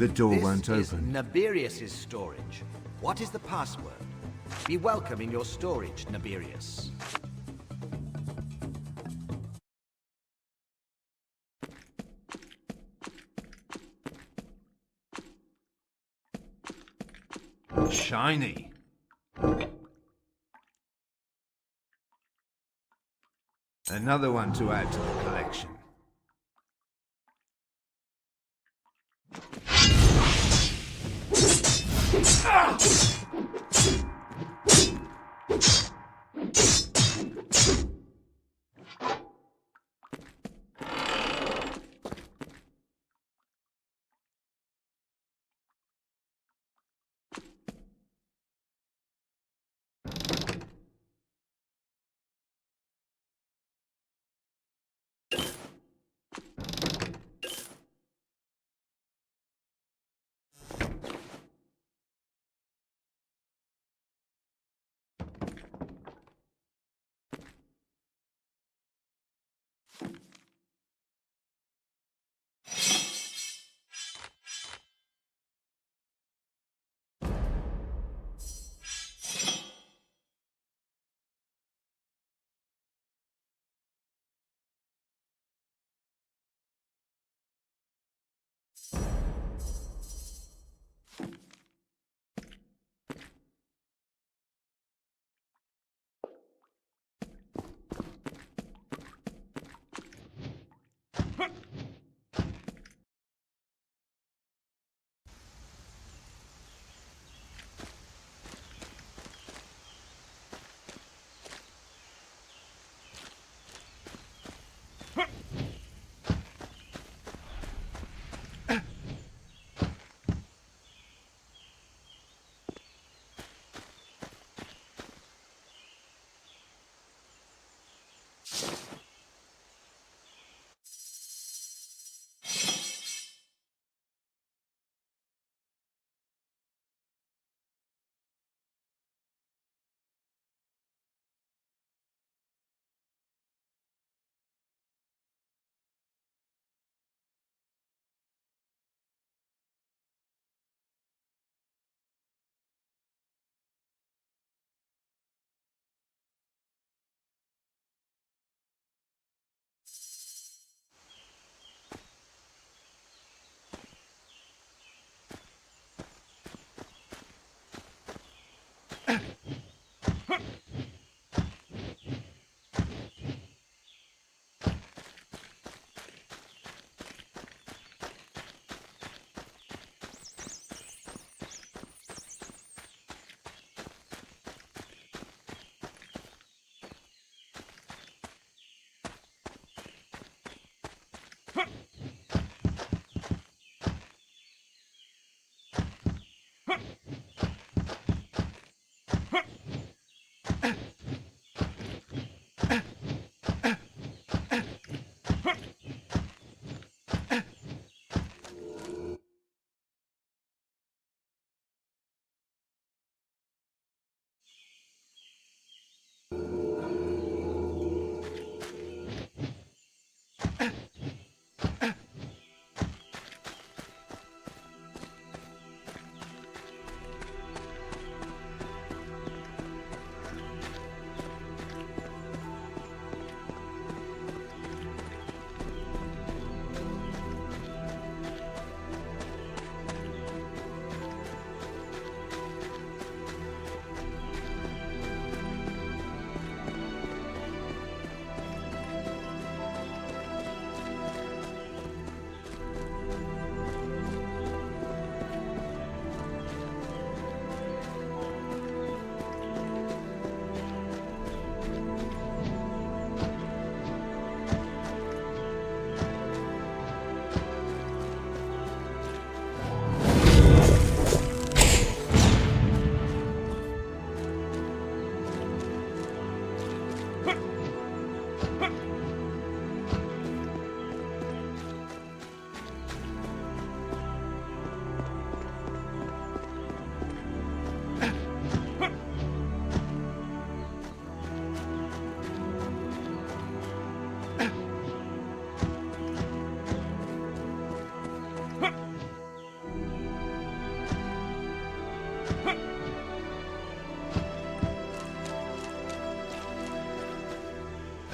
The door won't This is open. Naberius's storage. What is the password? Be welcome in your storage, Naberius. Shiny. Another one to add to the collection.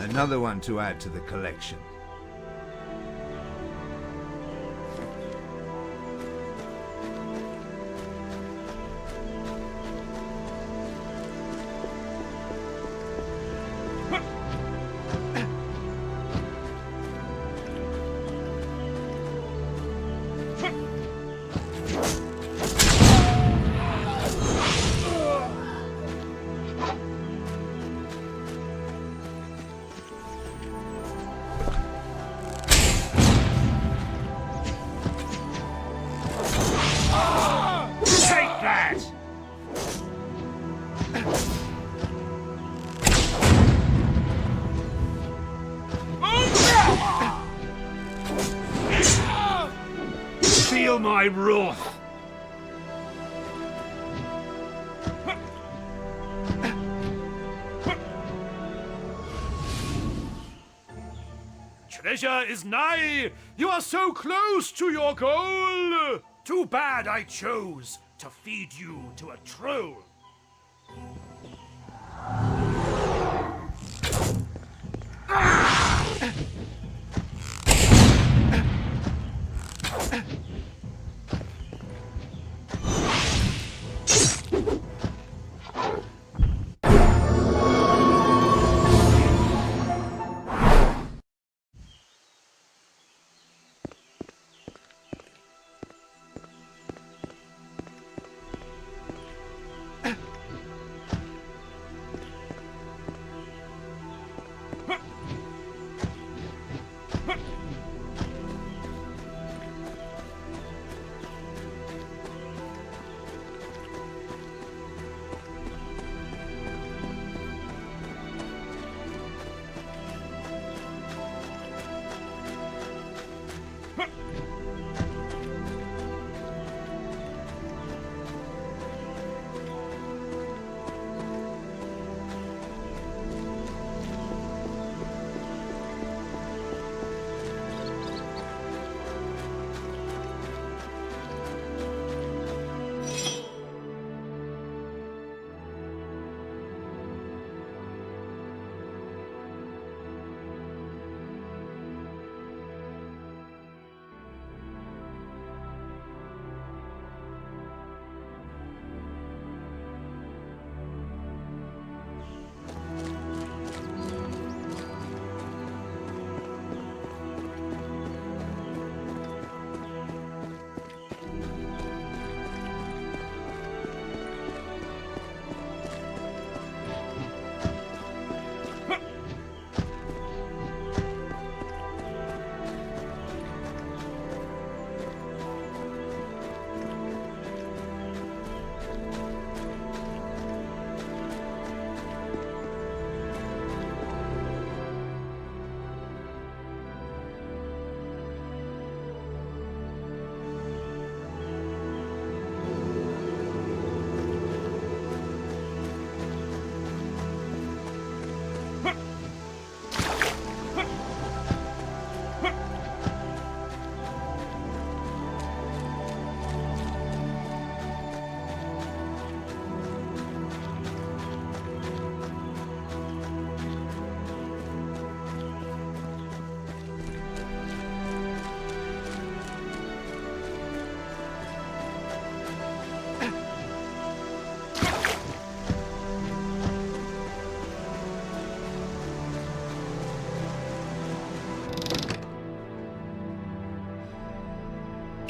Another one to add to the collection. Feel my wrath! Treasure is nigh! You are so close to your goal! Too bad I chose to feed you to a troll.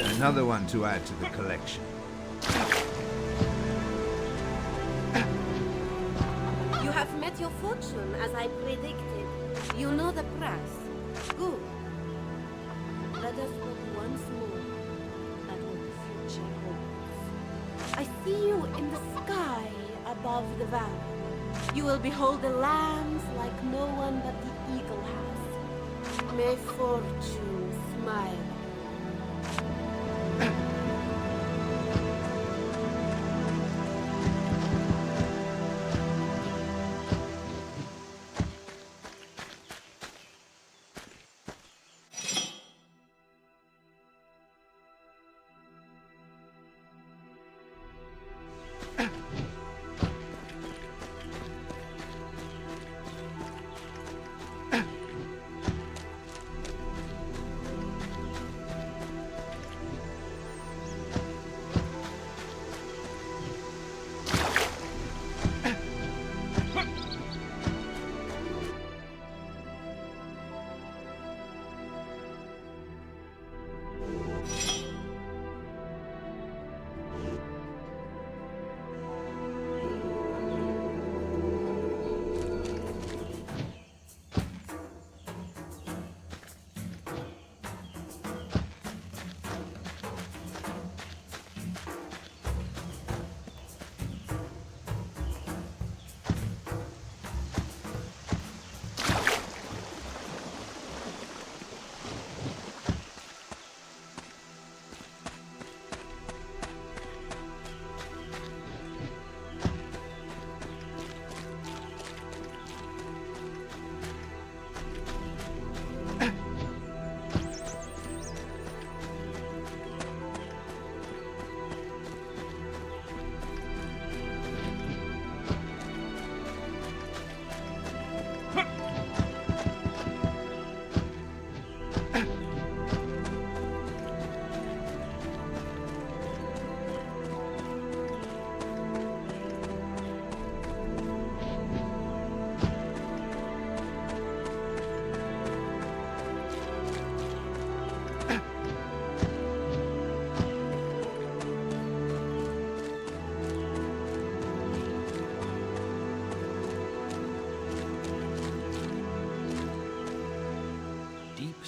Another one to add to the collection. You have met your fortune, as I predicted. You know the price. Good. Let us look once more at what the future holds. I see you in the sky above the valley. You will behold the lands like no one but the eagle has. May fortune smile.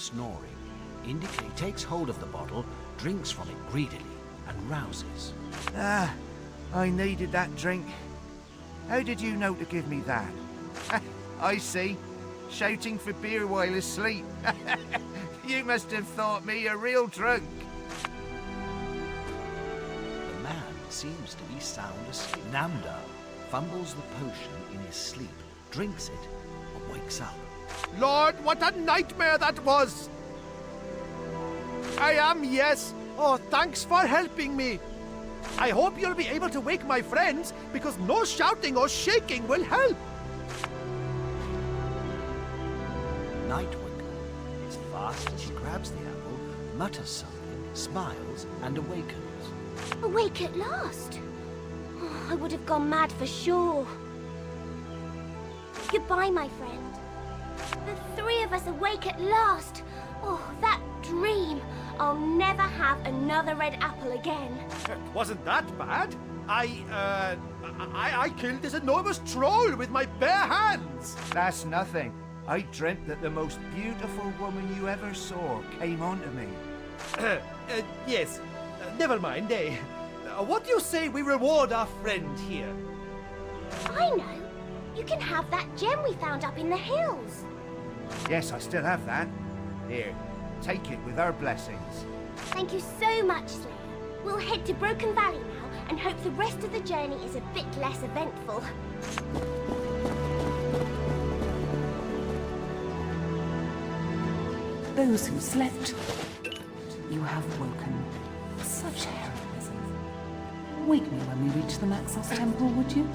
snoring, takes hold of the bottle, drinks from it greedily, and rouses. Ah, I needed that drink. How did you know to give me that? I see. Shouting for beer while asleep. You must have thought me a real drunk. The man seems to be sound asleep. Namda fumbles the potion in his sleep, drinks it, and wakes up. Lord, what a nightmare that was! I am, yes. Oh, thanks for helping me. I hope you'll be able to wake my friends, because no shouting or shaking will help. Nightwinger, as fast as he grabs the apple, mutters something, smiles, and awakens. Awake at last. Oh, I would have gone mad for sure. Goodbye, my friend. The three of us awake at last. Oh, that dream. I'll never have another red apple again. It wasn't that bad. I killed this enormous troll with my bare hands. That's nothing. I dreamt that the most beautiful woman you ever saw came onto me. Yes. Never mind, eh? What do you say we reward our friend here? I know. You can have that gem we found up in the hills. Yes, I still have that. Here, take it with our blessings. Thank you so much, Slayer. We'll head to Broken Valley now and hope the rest of the journey is a bit less eventful. Those who slept, you have woken. Such heroism. Wake me when we reach the Maxos Temple, would you?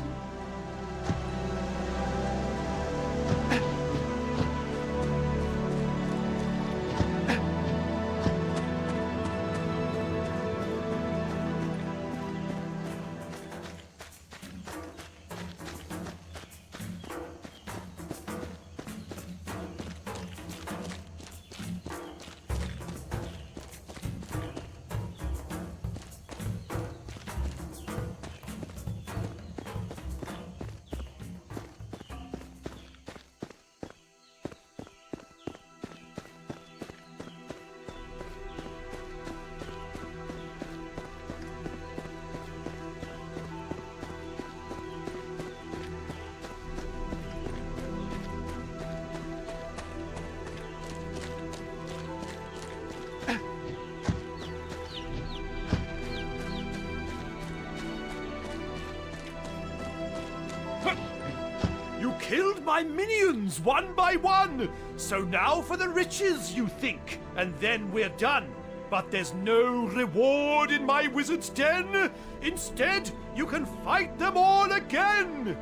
You killed my minions one by one! So now for the riches, you think, and then we're done. But there's no reward in my wizard's den! Instead, you can fight them all again!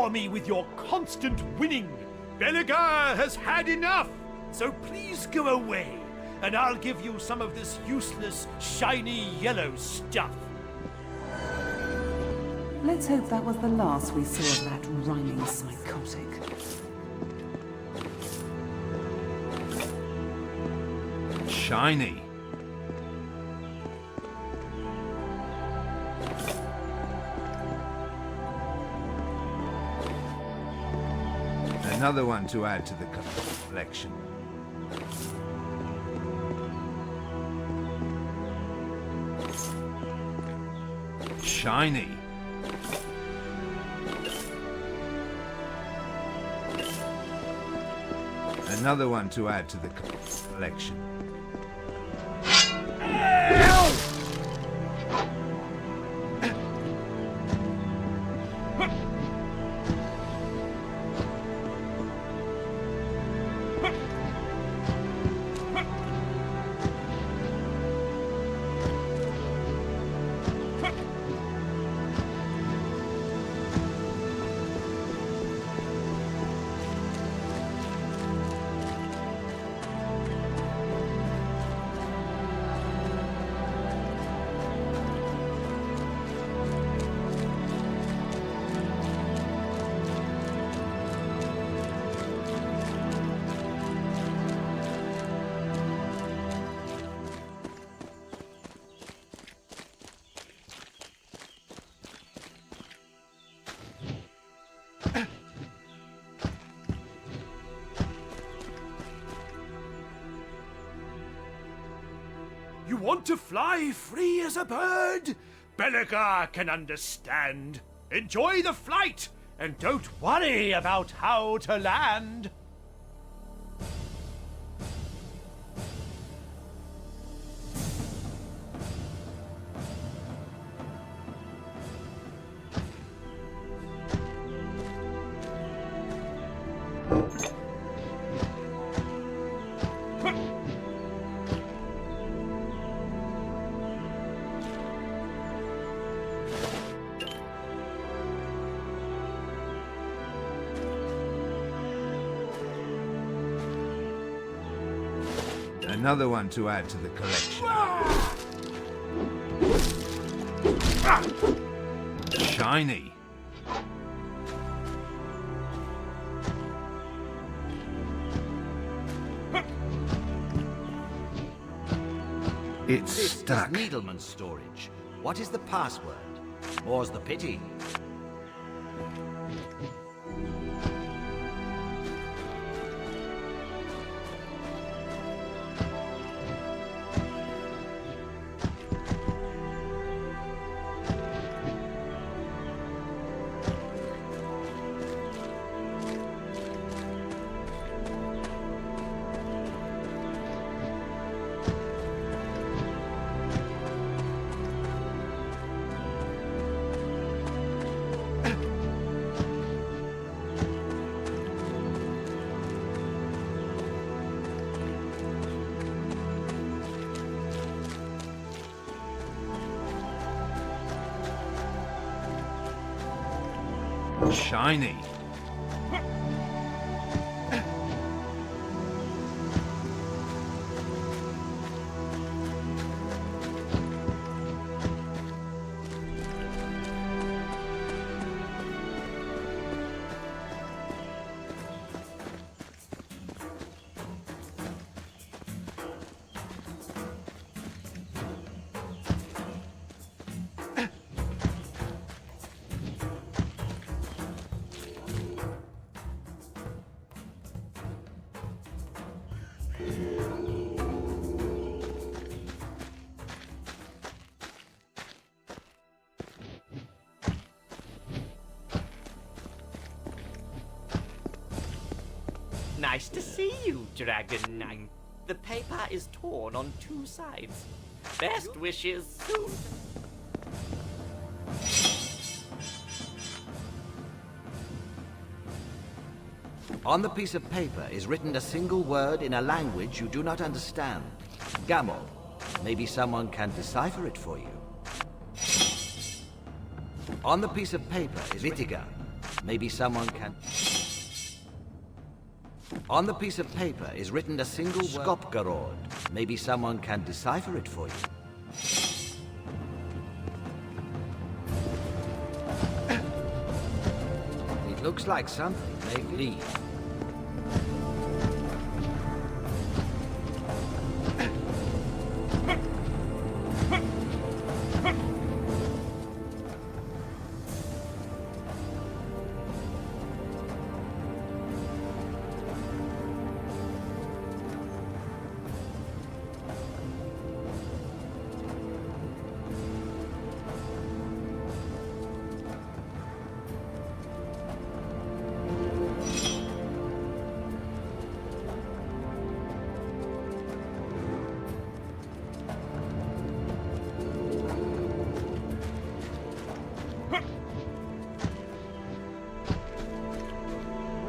Me with your constant winning. Belegar has had enough, so please go away, and I'll give you some of this useless, shiny yellow stuff. Let's hope that was the last we saw of that rhyming psychotic. Shiny. Another one to add to the collection. Shiny. Another one to add to the collection. to fly free as a bird? Belagar can understand. Enjoy the flight, and don't worry about how to land. Another one to add to the collection. Shiny. It's This stuck. is Needleman's storage. What is the password? More's the pity. Shiny. Nice to see you, Dragon Knight. The paper is torn on 2 sides. Best wishes soon. On the piece of paper is written a single word in a language you do not understand. Gamol. Maybe someone can decipher it for you. On the piece of paper is Vitiga. Maybe someone can... On the piece of paper is written a single word. Skopgarord. Maybe someone can decipher it for you. It looks like something may leave.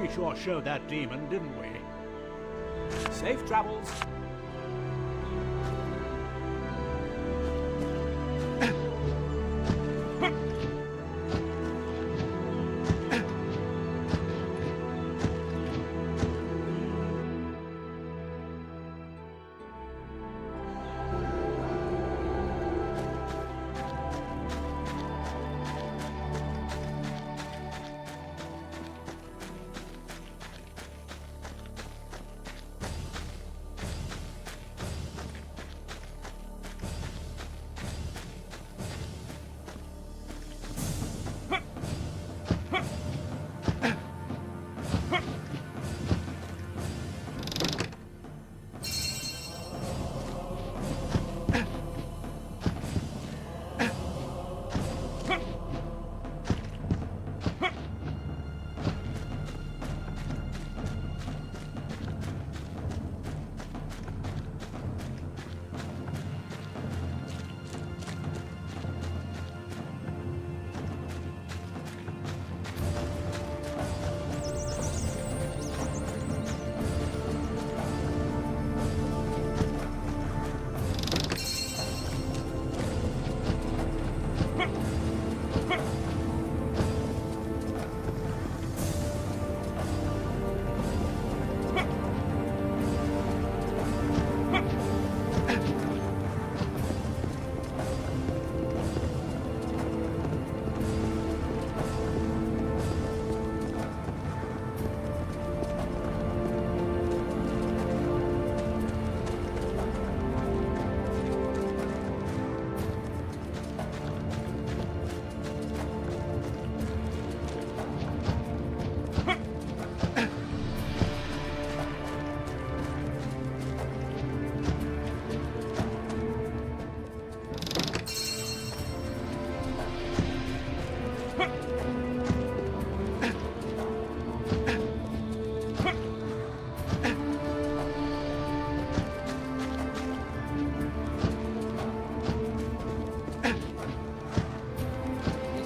We sure showed that demon, didn't we? Safe travels.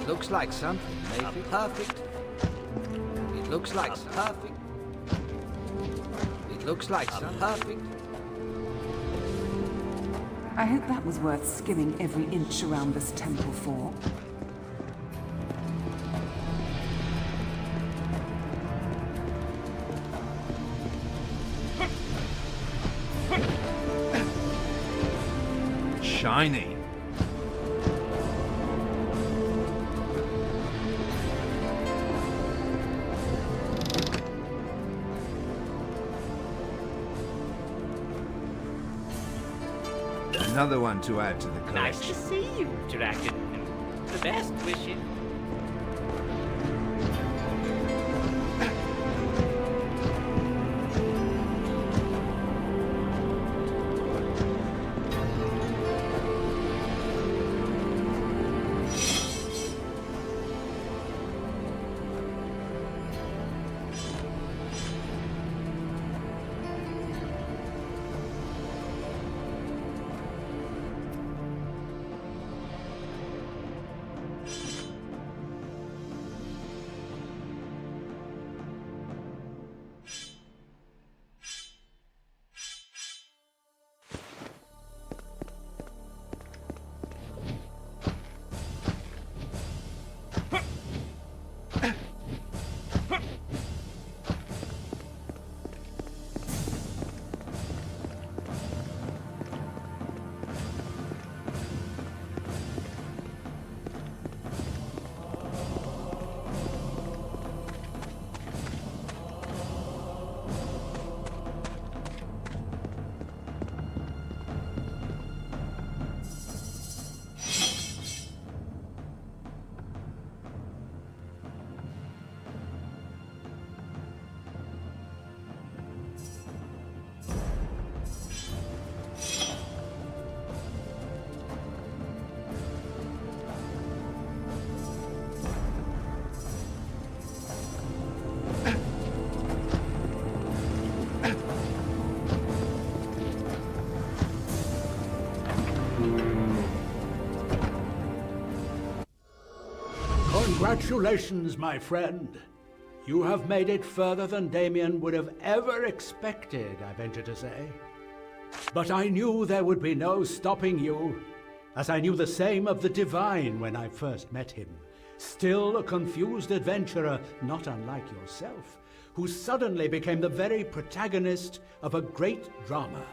Looks like something, maybe. Perfect. It looks like perfect. It looks like some perfect. I hope that was worth skimming every inch around this temple for. Shiny. Another one to add to the collection. Nice to see you, Dragon. The best wishes. Congratulations, my friend. You have made it further than Damien would have ever expected, I venture to say. But I knew there would be no stopping you, as I knew the same of the Divine when I first met him. Still a confused adventurer, not unlike yourself, who suddenly became the very protagonist of a great drama,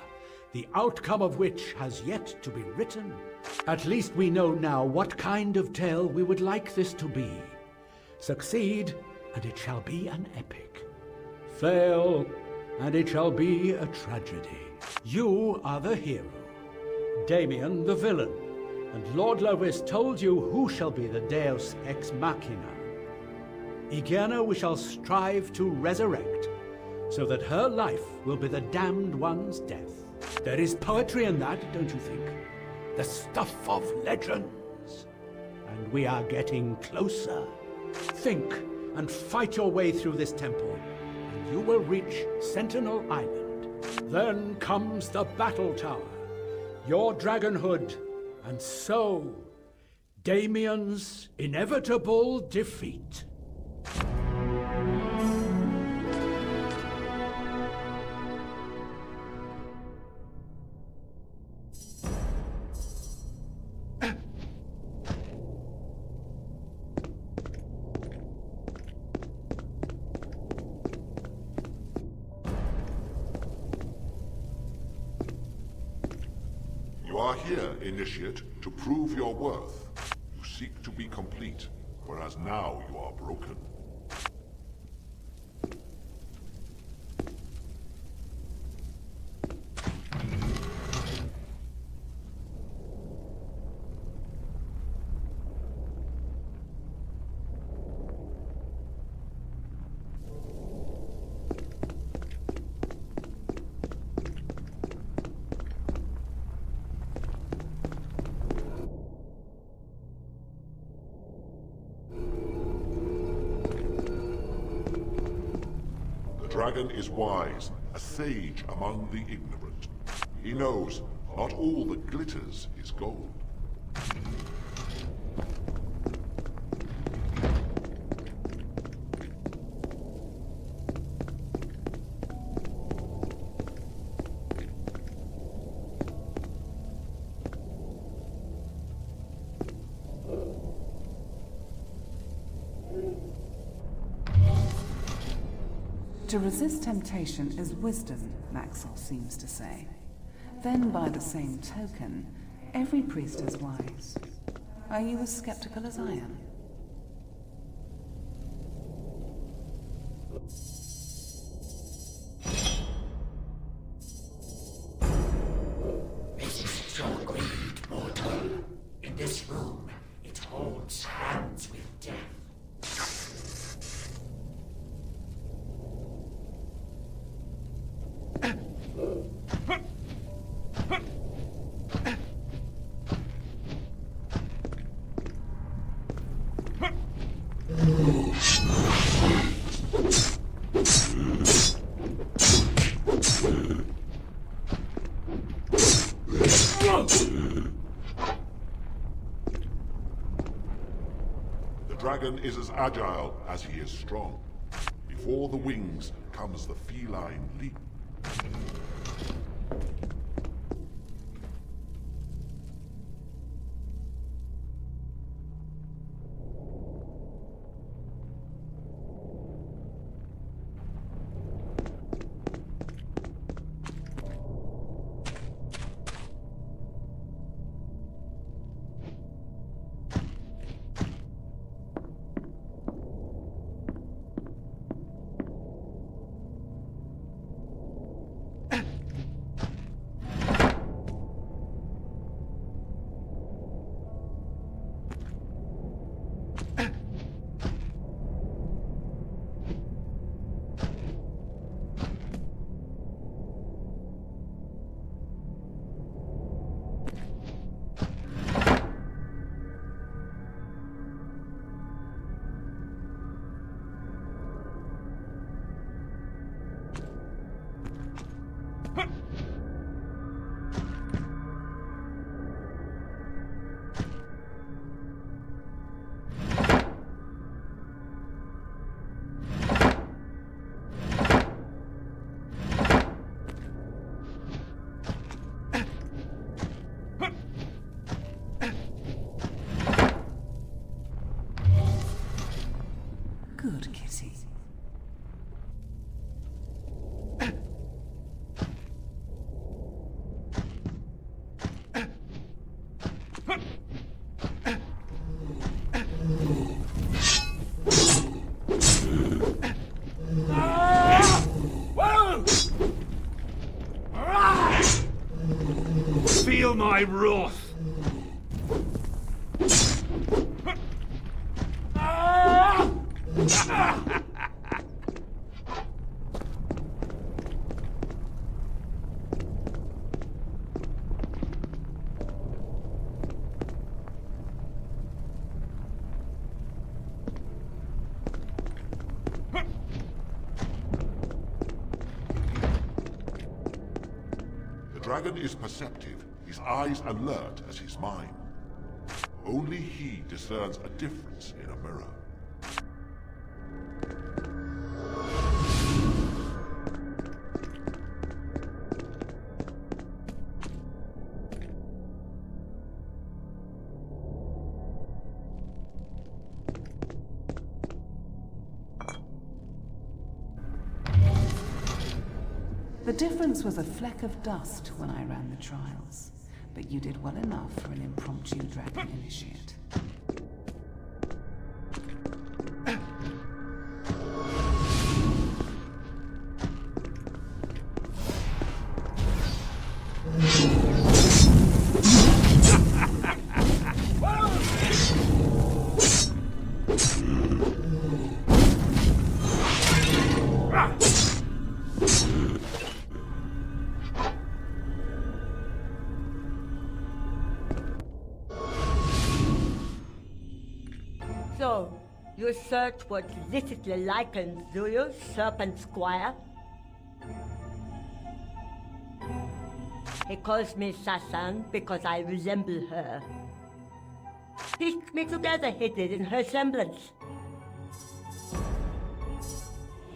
the outcome of which has yet to be written. At least we know now what kind of tale we would like this to be. Succeed, and it shall be an epic. Fail, and it shall be a tragedy. You are the hero, Damien the villain, and Lord Lovis told you who shall be the Deus Ex Machina. Igerna we shall strive to resurrect, so that her life will be the damned one's death. There is poetry in that, don't you think? The stuff of legends. And we are getting closer. Think and fight your way through this temple, and you will reach Sentinel Island. Then comes the battle tower, your dragonhood, and so, Damien's inevitable defeat. are here, Initiate, to prove your worth. You seek to be complete, whereas now you are broken. The dragon is wise, a sage among the ignorant. He knows not all that glitters is gold. To resist temptation is wisdom, Maxos seems to say. Then, by the same token, every priest is wise. Are you as skeptical as I am? Resist your greed, mortal. In this room, it holds hands with death. The dragon is as agile as he is strong. Before the wings comes the feline leap. Good kitty. Feel my wrath! The dragon is perceptive, his eyes alert as his mind. Only he discerns a difference in a mirror. The difference was a fleck of dust when I ran the trials. but you did well enough for an impromptu dragon initiate. So, your search was licitly likened, do you, Serpent Squire? He calls me Sasan because I resemble her. Piece me together, he did, in her semblance.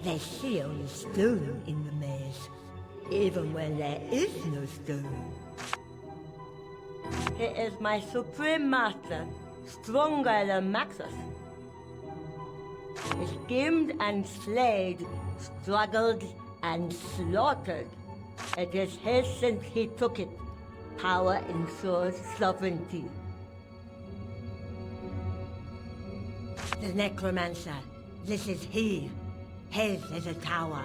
They see only stone in the maze, even when there is no stone. He is my supreme master, stronger than Maxos. He schemed and slayed, struggled and slaughtered. It is his since he took it. Power ensures sovereignty. The necromancer, this is he. His is a tower.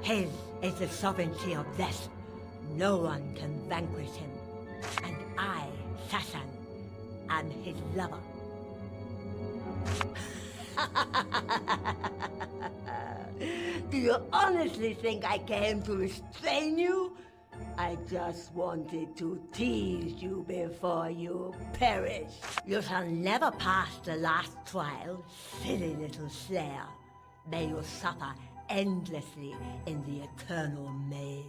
His is the sovereignty of death. No one can vanquish him. And I, Sasan, am his lover. Do you honestly think I came to restrain you? I just wanted to tease you before you perish. You shall never pass the last trial, silly little slayer. May you suffer endlessly in the eternal maze.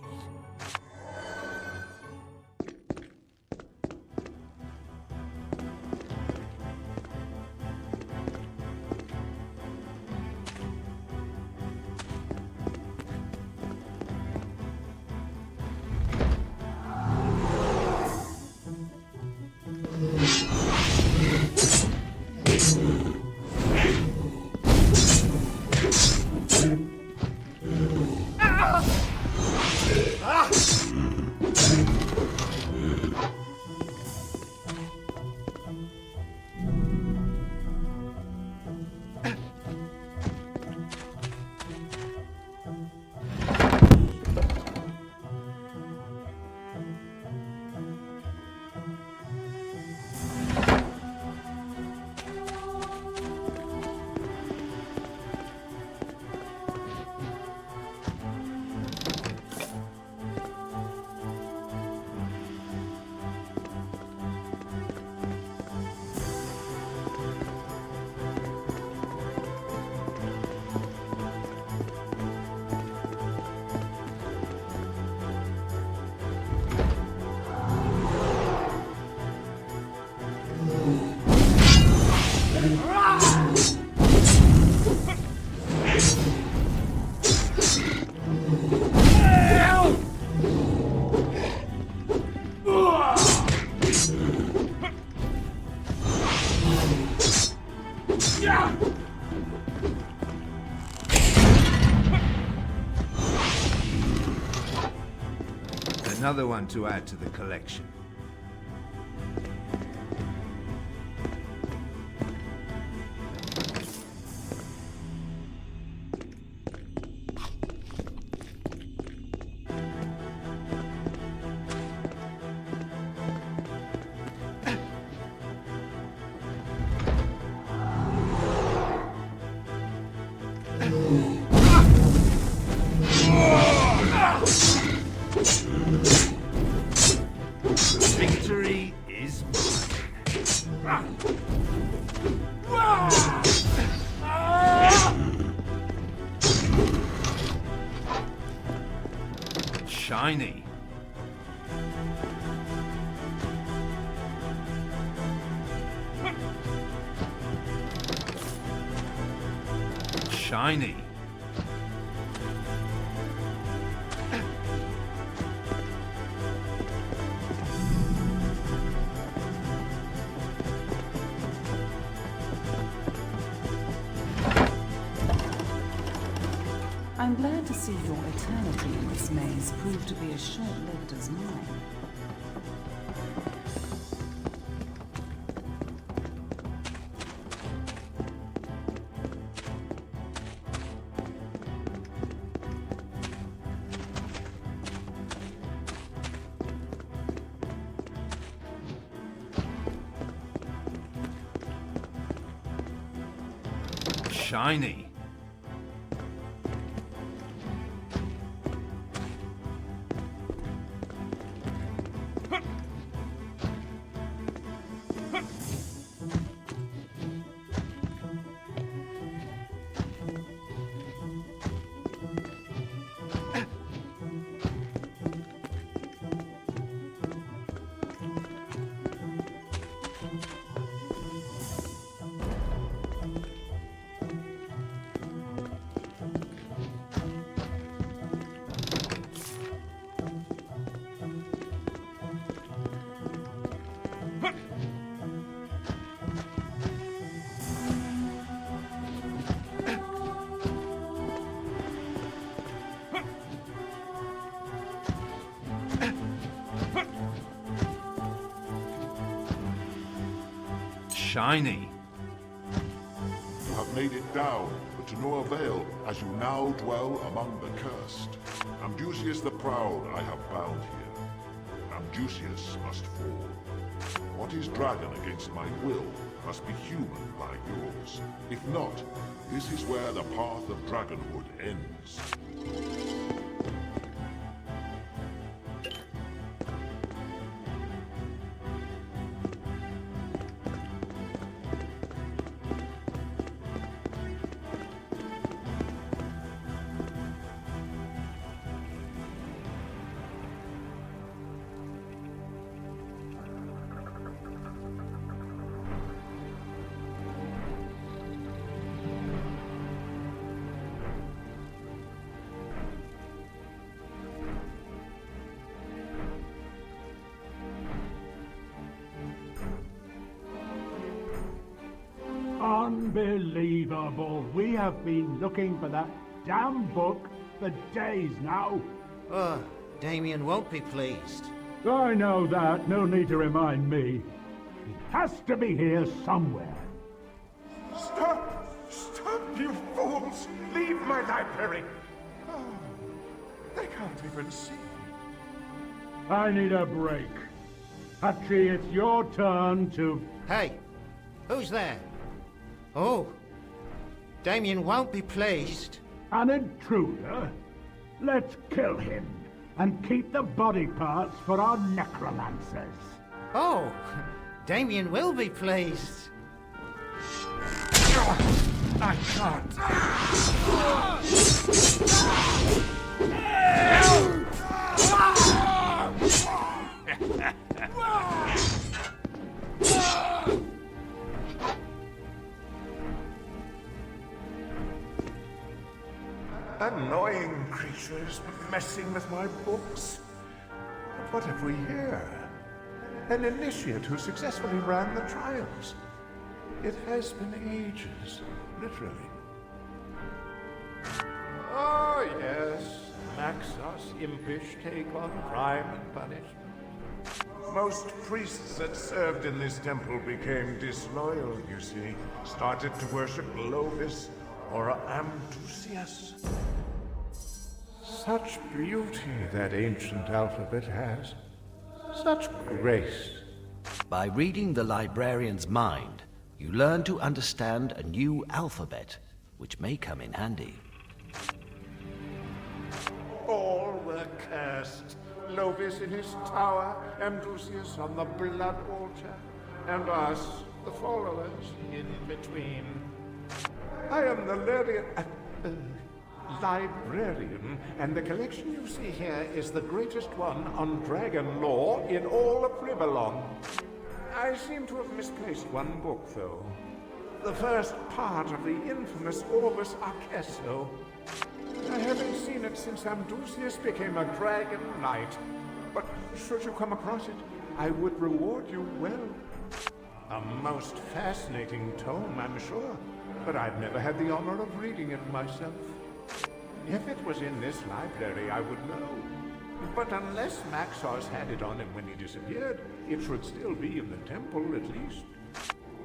Another one to add to the collection. Victory is mine. Shiny. Shiny. I'm glad to see your eternity in this maze proved to be as short-lived as mine. Shiny. Shiny. You have made it down, but to no avail, as you now dwell among the cursed. Amdusius the Proud I have bound here. Amdusius must fall. What is dragon against my will must be human by yours. If not, this is where the path of dragonhood ends. Unbelievable. We have been looking for that damn book for days now. Oh, Damien won't be pleased. I know that. No need to remind me. It has to be here somewhere. Stop! Stop, you fools! Leave my library! Oh, they can't even see. I need a break. Hachi, it's your turn to... Hey, who's there? Oh, Damien won't be pleased. An intruder? Let's kill him and keep the body parts for our necromancers. Oh, Damien will be pleased. I can't. Annoying creatures messing with my books. But what have we here? An initiate who successfully ran the trials. It has been ages, literally. Oh, yes. Maxos' impish take on crime and punishment. Most priests that served in this temple became disloyal, you see. Started to worship Lovis or Amdusius. Such beauty that ancient alphabet has. Such grace. By reading the librarian's mind, you learn to understand a new alphabet, which may come in handy. All were cursed. Lovis in his tower, Amdusius on the blood altar, and us, the followers, in between. I am the librarian, and the collection you see here is the greatest one on dragon lore in all of Riverlong. I seem to have misplaced one book, though. The first part of the infamous Orbis Arcesso. I haven't seen it since Amdusius became a dragon knight. But should you come across it, I would reward you well. A most fascinating tome, I'm sure, but I've never had the honor of reading it myself. If it was in this library, I would know. But unless Maxos had it on him when he disappeared, it should still be in the temple at least.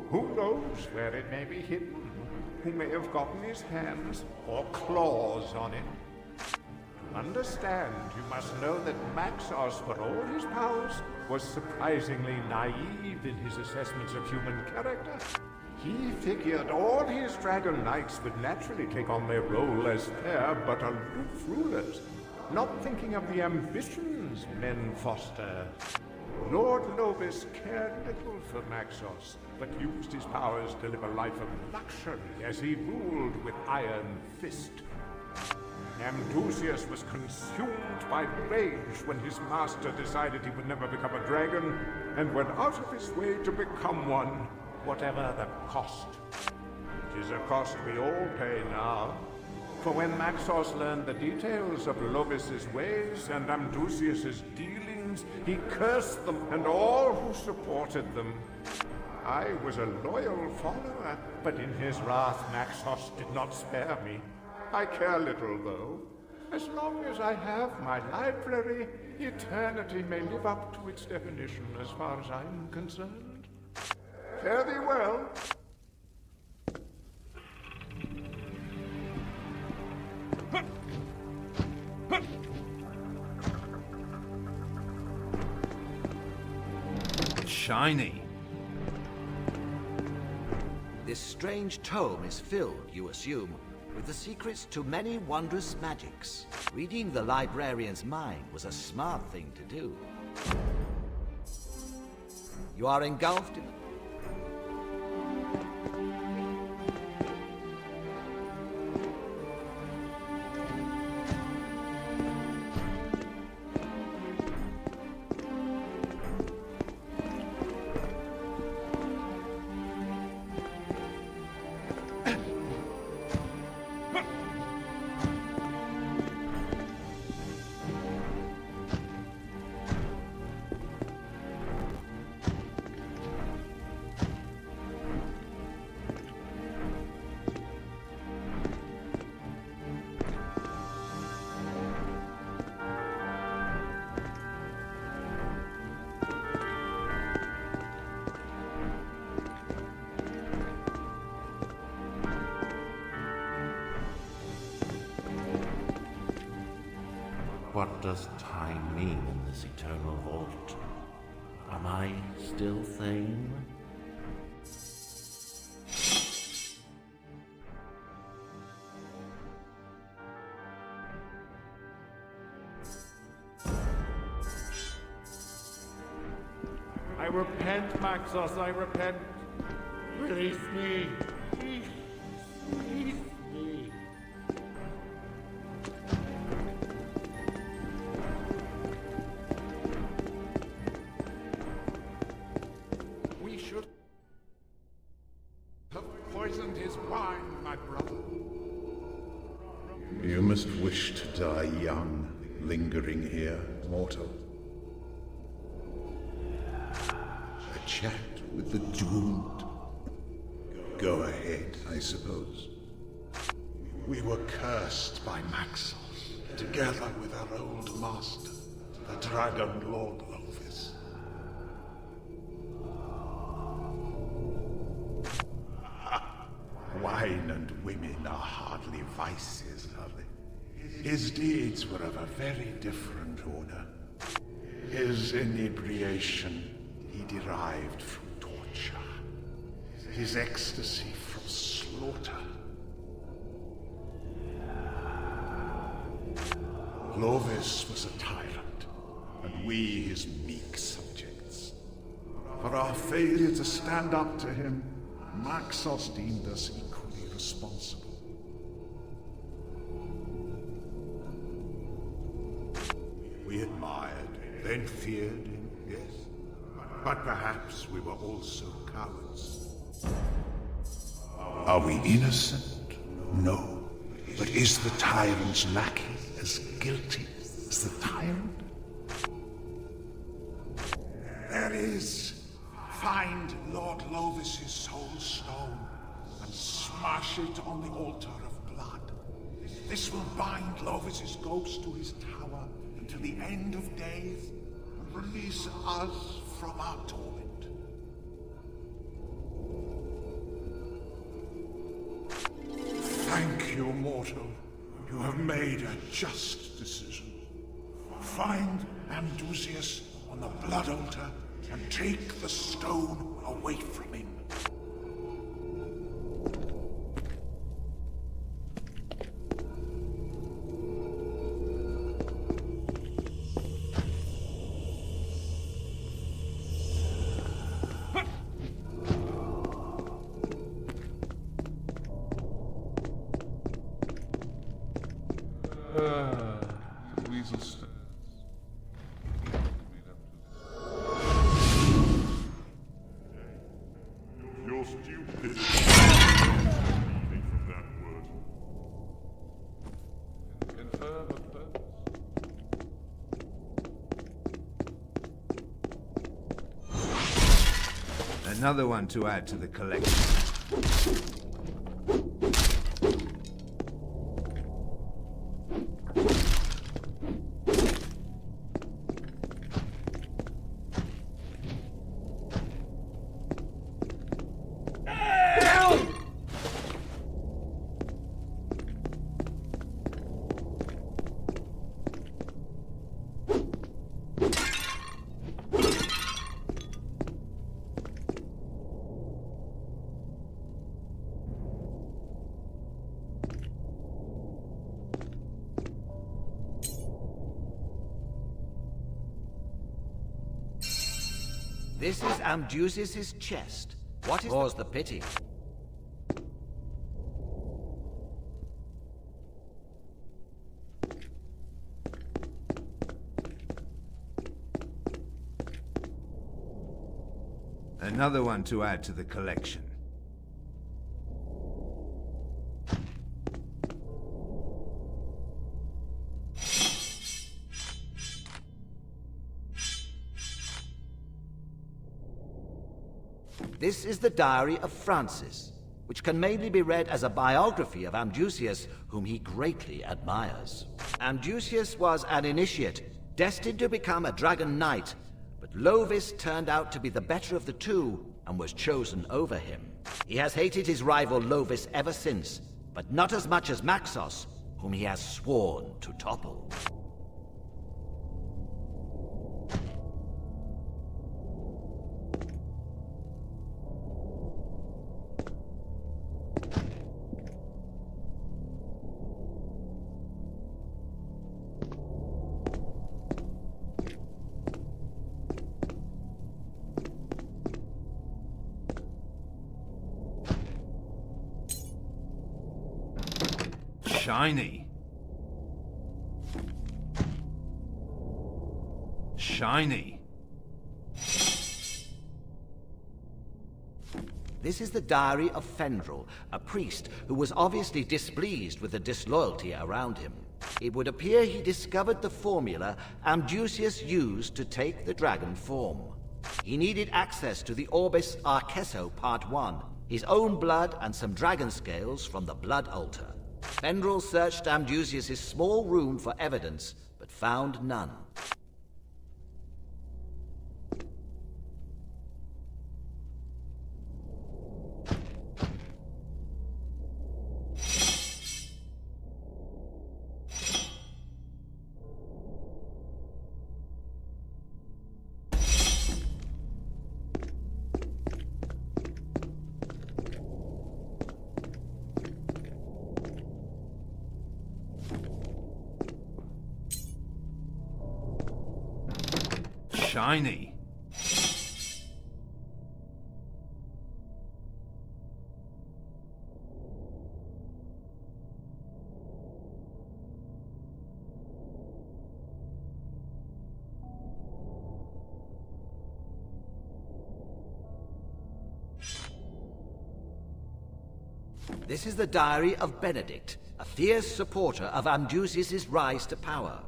Who knows where it may be hidden? Who may have gotten his hands or claws on it? To understand, you must know that Maxos, for all his powers, was surprisingly naive in his assessments of human character. He figured all his dragon knights would naturally take on their role as fair but aloof rulers, not thinking of the ambitions men foster. Lord Lovis cared little for Maxos, but used his powers to live a life of luxury as he ruled with iron fist. Amdusias was consumed by rage when his master decided he would never become a dragon, and went out of his way to become one, whatever the cost. It is a cost we all pay now. For when Maxos learned the details of Lovis's ways and Amdusias's dealings, he cursed them and all who supported them. I was a loyal follower, but in his wrath Maxos did not spare me. I care little, though. As long as I have my library, eternity may live up to its definition as far as I'm concerned. Fare thee well. Shiny. This strange tome is filled, you assume, with the secrets to many wondrous magics. Reading the librarian's mind was a smart thing to do. You are engulfed in... What does time mean in this eternal vault? Am I still sane? I repent, Maxos, I repent. Release me. Release me. We should have poisoned his wine, my brother. You must wish to die young, lingering here, mortal. A chat with the doomed. Go ahead, I suppose. We were cursed by Maxos, together with our old master, the Dragon Lord Lovis. Wine and women are hardly vices, are they? His deeds were of a very different order. His inebriation he derived from torture. His ecstasy from slaughter. Lovis was a tyrant, and we his meek subjects. For our failure to stand up to him, Maxos deemed us equally responsible. We admired, then feared him, yes. But perhaps we were also cowards. Are we innocent? No. But is the tyrant's lackey as guilty as the tyrant? There is. Find Lord Lovis's soul stone and smash it on the altar of blood. This will bind Lovis's ghost to his tower until the end of days and release us from our torment. Thank you, mortal. You have made a just decision. Find Amdusias on the blood altar and take the stone away from him. Weasel stares. You're stupid. Meaning from that word. Confirm a purpose. Another one to add to the collection. This is Amdusius's chest. What is More's the pity? Another one to add to the collection. This is the diary of Francis, which can mainly be read as a biography of Amdusius, whom he greatly admires. Amdusius was an initiate, destined to become a dragon knight, but Lovis turned out to be the better of the two, and was chosen over him. He has hated his rival Lovis ever since, but not as much as Maxos, whom he has sworn to topple. Shiny. Shiny. This is the diary of Fendrel, a priest who was obviously displeased with the disloyalty around him. It would appear he discovered the formula Amdusius used to take the dragon form. He needed access to the Orbis Arcesso Part 1, his own blood and some dragon scales from the blood altar. Fendrel searched Amdusius' small room for evidence, but found none. Shiny. This is the diary of Benedict, a fierce supporter of Amdusius' rise to power.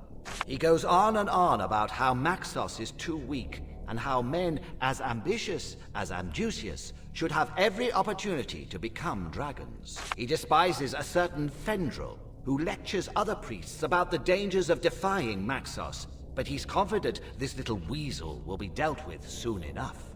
He goes on and on about how Maxos is too weak, and how men as ambitious as Amdusius should have every opportunity to become dragons. He despises a certain Fendrel, who lectures other priests about the dangers of defying Maxos, but he's confident this little weasel will be dealt with soon enough.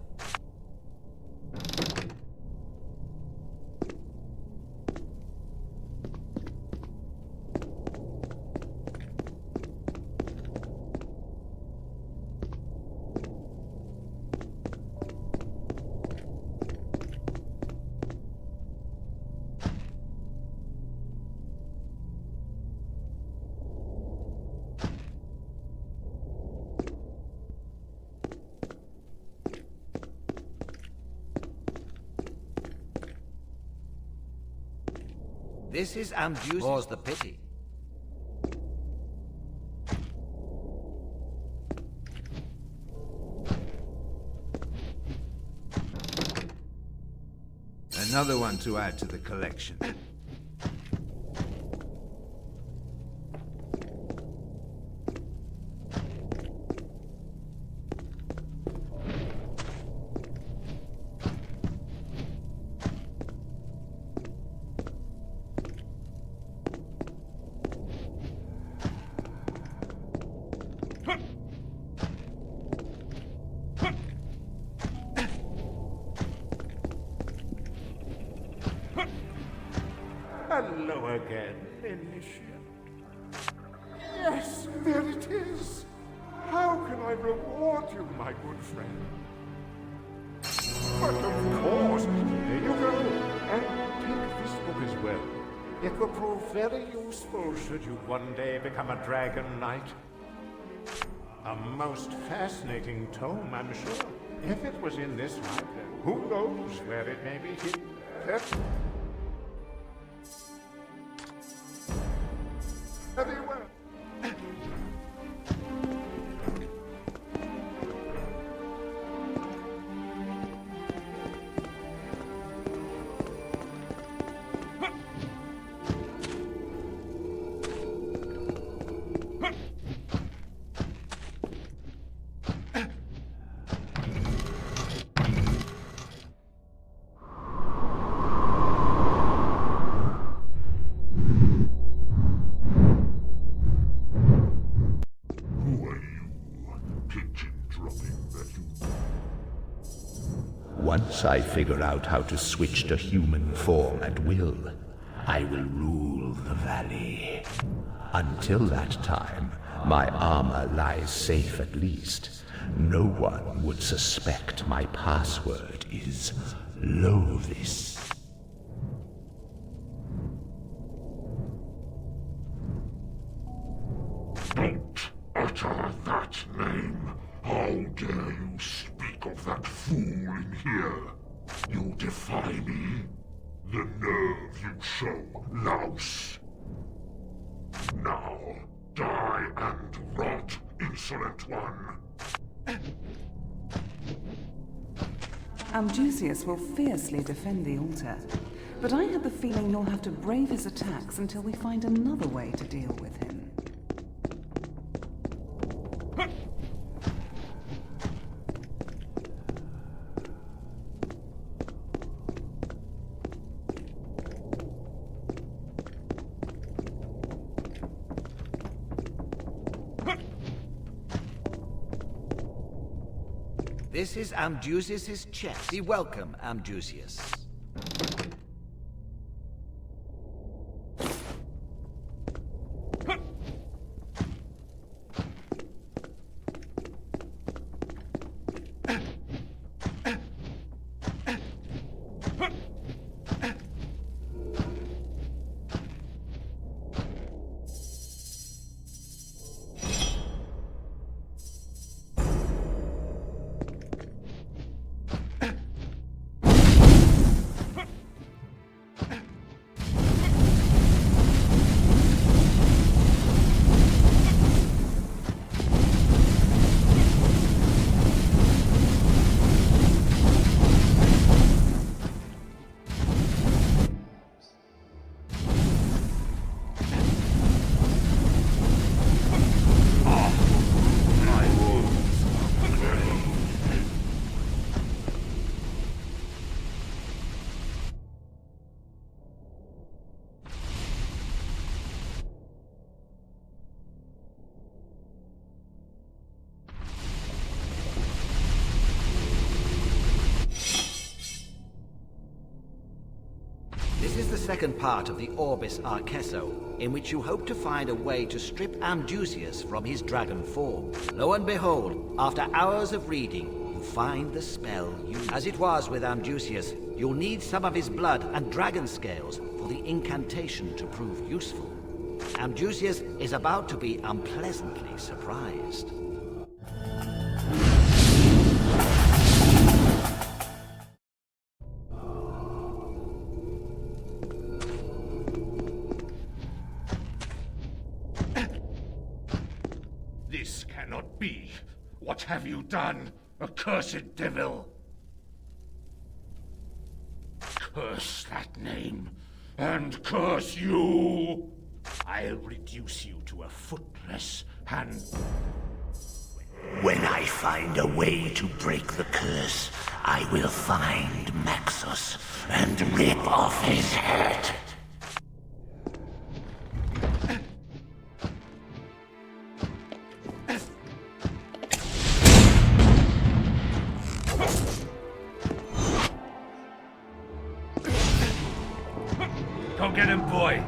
This is Amdusius. More's the pity. Another one to add to the collection. Hello again, Initiate. Yes, there it is. How can I reward you, my good friend? But of course, here you go. And take this book as well. It will prove very useful should you one day become a Dragon Knight. A most fascinating tome, I'm sure. If it was in this library, who knows where it may be hidden? Very well. Once I figure out how to switch to human form at will, I will rule the valley. Until that time, my armor lies safe at least. No one would suspect my password is Lovis. Don't utter that name. How dare you speak of that fool in here? You defy me? The nerve you show, louse. Now, die and rot, insolent one. Amdusius will fiercely defend the altar, but I have the feeling you'll have to brave his attacks until we find another way to deal with him. This is Amdusius' chest. Be welcome, Amdusius. This is the second part of the Orbis Arcesso, in which you hope to find a way to strip Amdusius from his dragon form. Lo and behold, after hours of reading, you find the spell used. As it was with Amdusius, you'll need some of his blood and dragon scales for the incantation to prove useful. Amdusius is about to be unpleasantly surprised. This cannot be. What have you done, accursed devil? Curse that name, and curse you! I'll reduce you to a footless and... When I find a way to break the curse, I will find Maxos and rip off his head. Go get him, boy!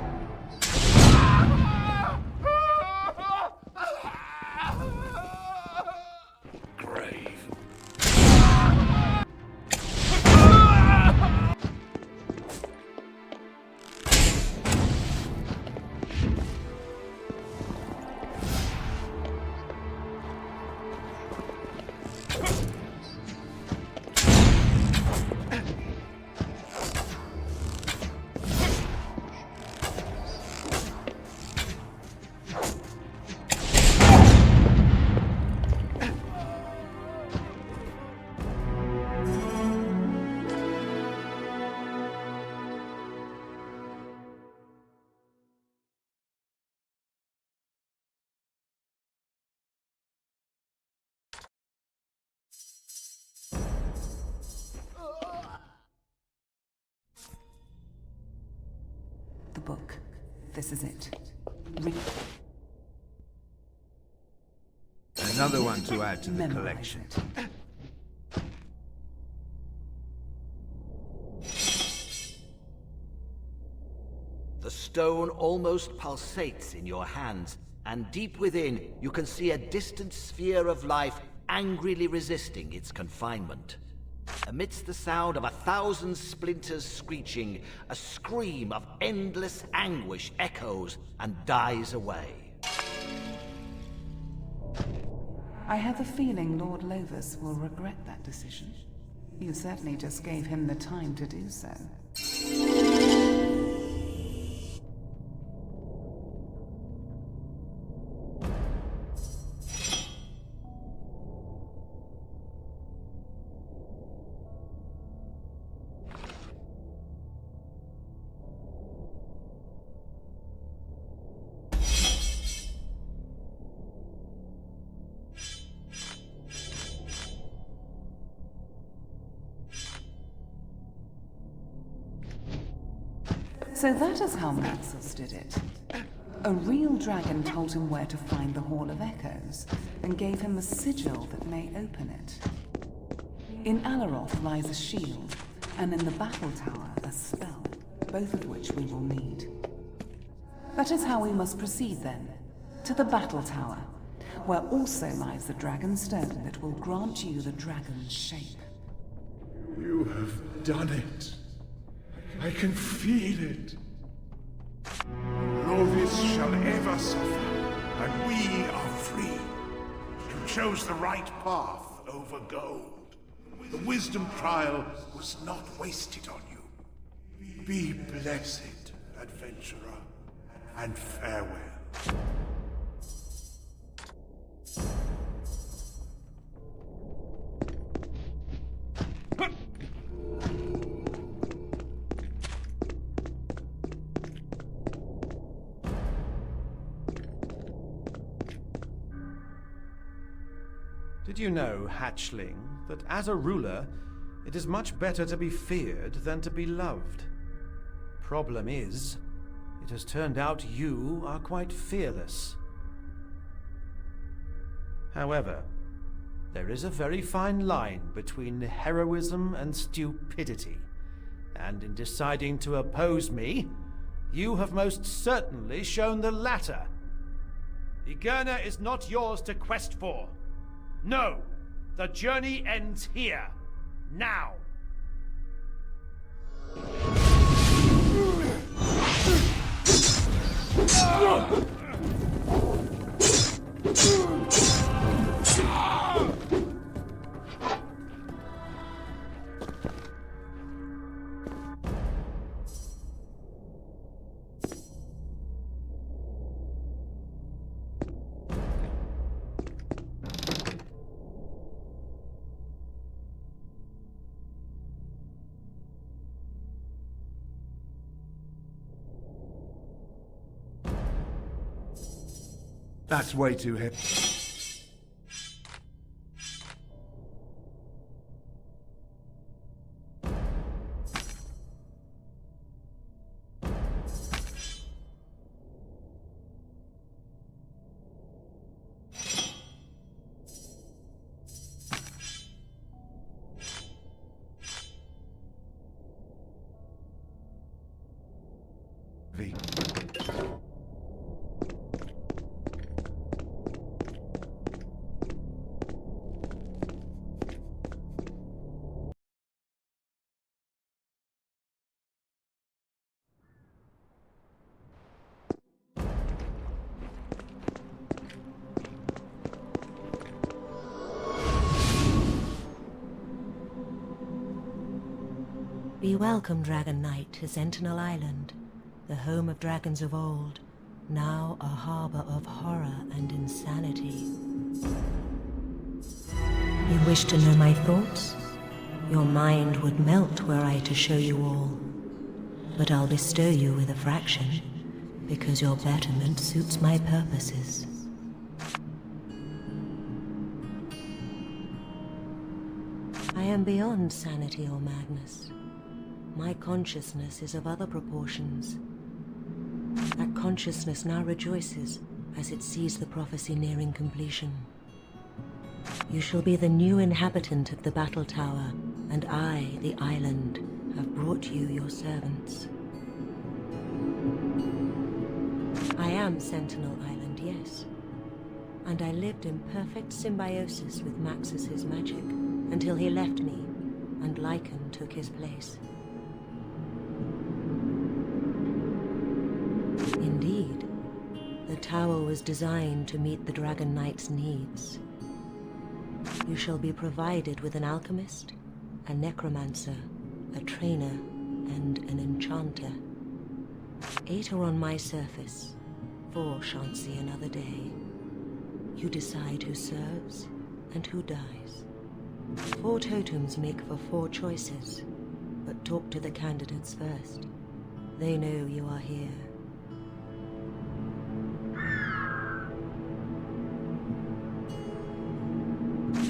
The book. This is it. Another one to add to the collection. The stone almost pulsates in your hands, and deep within you can see a distant sphere of life angrily resisting its confinement. Amidst the sound of 1,000 splinters screeching, a scream of endless anguish echoes and dies away. I have a feeling Lord Lovis will regret that decision. You certainly just gave him the time to do so. So that is how Maxos did it. A real dragon told him where to find the Hall of Echoes, and gave him a sigil that may open it. In Alaroth lies a shield, and in the battle tower a spell, both of which we will need. That is how we must proceed then, to the battle tower, where also lies the dragon stone that will grant you the dragon's shape. You have done it. I can feel it. Lovis shall ever suffer, and we are free. You chose the right path over gold. The wisdom trial was not wasted on you. Be blessed, adventurer, and farewell. Did you know, hatchling, that as a ruler, it is much better to be feared than to be loved? Problem is, it has turned out you are quite fearless. However, there is a very fine line between heroism and stupidity, and in deciding to oppose me, you have most certainly shown the latter. Igerna is not yours to quest for. No! The journey ends here. Now! That's way too heavy. Be welcome, Dragon Knight, to Sentinel Island, the home of dragons of old, now a harbor of horror and insanity. You wish to know my thoughts? Your mind would melt were I to show you all. But I'll bestow you with a fraction, because your betterment suits my purposes. I am beyond sanity or madness. My consciousness is of other proportions. That consciousness now rejoices as it sees the prophecy nearing completion. You shall be the new inhabitant of the battle tower, and I, the island, have brought you your servants. I am Sentinel Island, yes. And I lived in perfect symbiosis with Maxos's magic, until he left me, and Lycan took his place. Indeed, the tower was designed to meet the Dragon Knight's needs. You shall be provided with an alchemist, a necromancer, a trainer, and an enchanter. 8 are on my surface, 4 shan't see another day. You decide who serves and who dies. 4 totems make for 4 choices, but talk to the candidates first. They know you are here.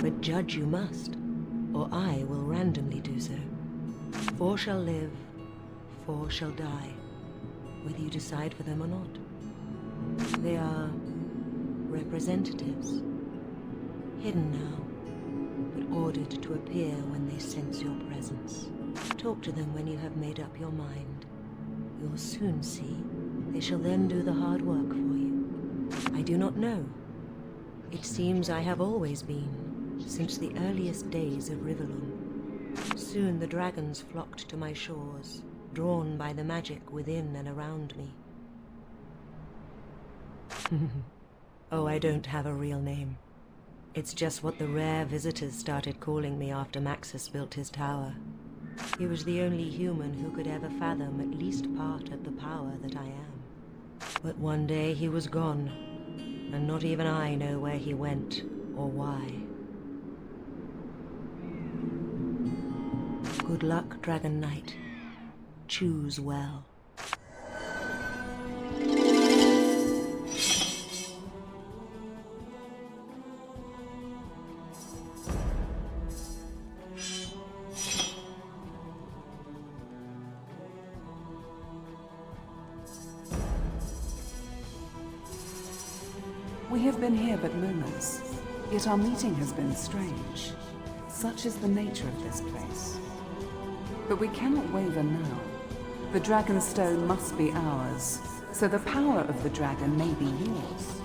But judge you must, or I will randomly do so. 4 shall live, 4 shall die, whether you decide for them or not. They are representatives, hidden now, but ordered to appear when they sense your presence. Talk to them when you have made up your mind. You'll soon see. They shall then do the hard work for you. I do not know. It seems I have always been, since the earliest days of Rivellon. Soon the dragons flocked to my shores, drawn by the magic within and around me. Oh, I don't have a real name. It's just what the rare visitors started calling me after Maxos built his tower. He was the only human who could ever fathom at least part of the power that I am. But one day he was gone, and not even I know where he went or why. Good luck, Dragon Knight. Choose well. We have been here but moments, yet our meeting has been strange. Such is the nature of this place. But we cannot waver now. The Dragonstone must be ours, so the power of the dragon may be yours.